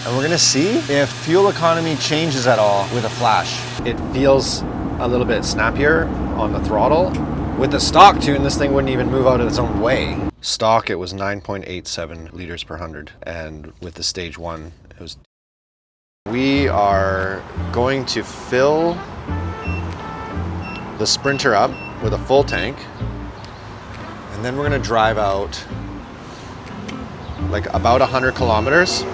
And we're gonna see if fuel economy changes at all with a flash. It feels a little bit snappier on the throttle. With the stock tune, this thing wouldn't even move out of its own way. Stock, it was 9.87 liters per 100. And with the stage 1, it was... We are going to fill the Sprinter up with a full tank. And then we're gonna drive out like about 100 kilometers.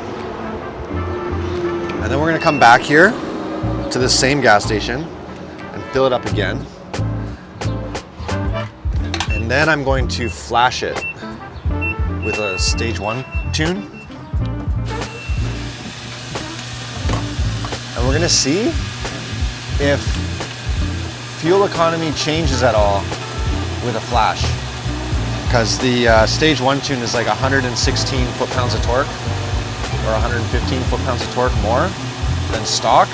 And then we're gonna come back here to the same gas station and fill it up again. And then I'm going to flash it with a stage 1 tune. And we're gonna see if fuel economy changes at all with a flash. Because the stage 1 tune is like 116 foot-pounds of torque, or 115 foot-pounds of torque more than stock.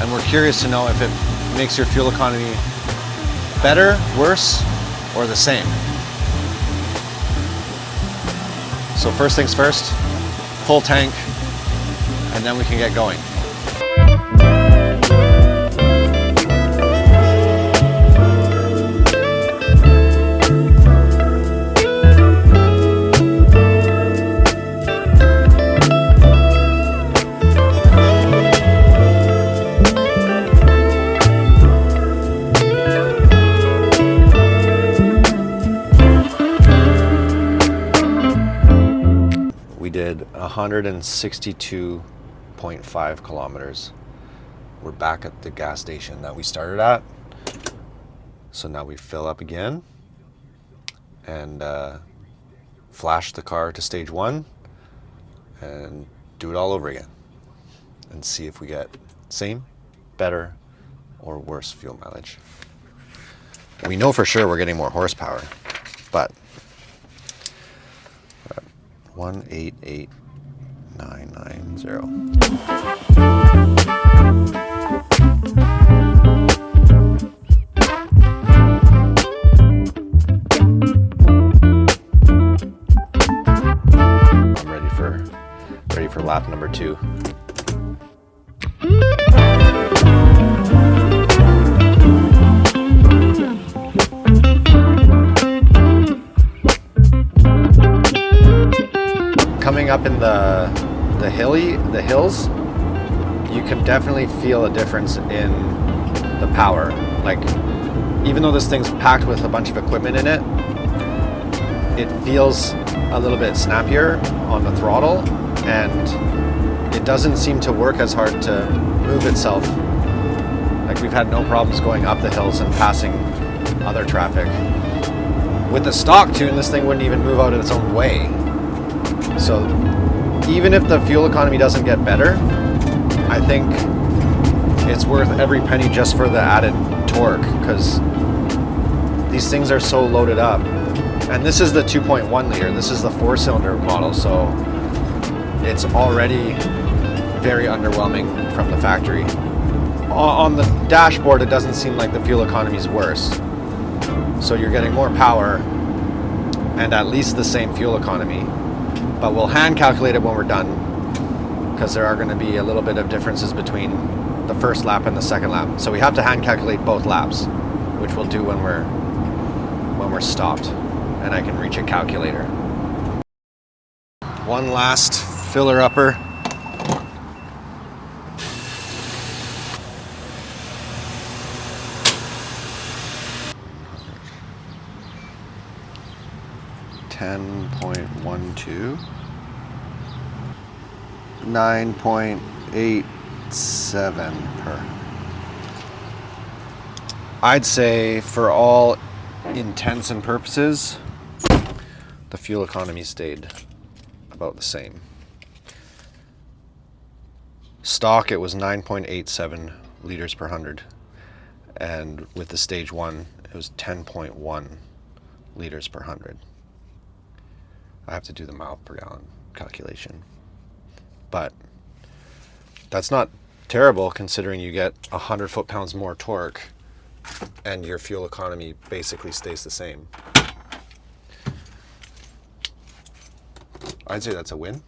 And we're curious to know if it makes your fuel economy better, worse, or the same. So first things first, full tank, and then we can get going. We did 162.5 kilometers. We're back at the gas station that we started at. So now we fill up again and flash the car to stage 1 and do it all over again and see if we get same, better, or worse fuel mileage. We know for sure we're getting more horsepower, but 188,990. I'm ready for lap number 2. Coming up in the hills, you can definitely feel a difference in the power. Like, even though this thing's packed with a bunch of equipment in it, it feels a little bit snappier on the throttle, and it doesn't seem to work as hard to move itself. Like, we've had no problems going up the hills and passing other traffic. With the stock tune, this thing wouldn't even move out of its own way. So even if the fuel economy doesn't get better, I think it's worth every penny just for the added torque, because these things are so loaded up. And this is the 2.1 liter, this is the 4-cylinder model, so it's already very underwhelming from the factory. On the dashboard, it doesn't seem like the fuel economy is worse. So you're getting more power and at least the same fuel economy. But we'll hand calculate it when we're done, because there are going to be a little bit of differences between the first lap and the second lap. So we have to hand calculate both laps, which we'll do when we're stopped, and I can reach a calculator. One last filler upper. .12, 9.87 per. I'd say for all intents and purposes, the fuel economy stayed about the same. Stock, it was 9.87 liters per 100. And with the stage 1, it was 10.1 liters per 100. I have to do the mile per gallon calculation. But that's not terrible considering you get 100 foot-pounds more torque and your fuel economy basically stays the same. I'd say that's a win.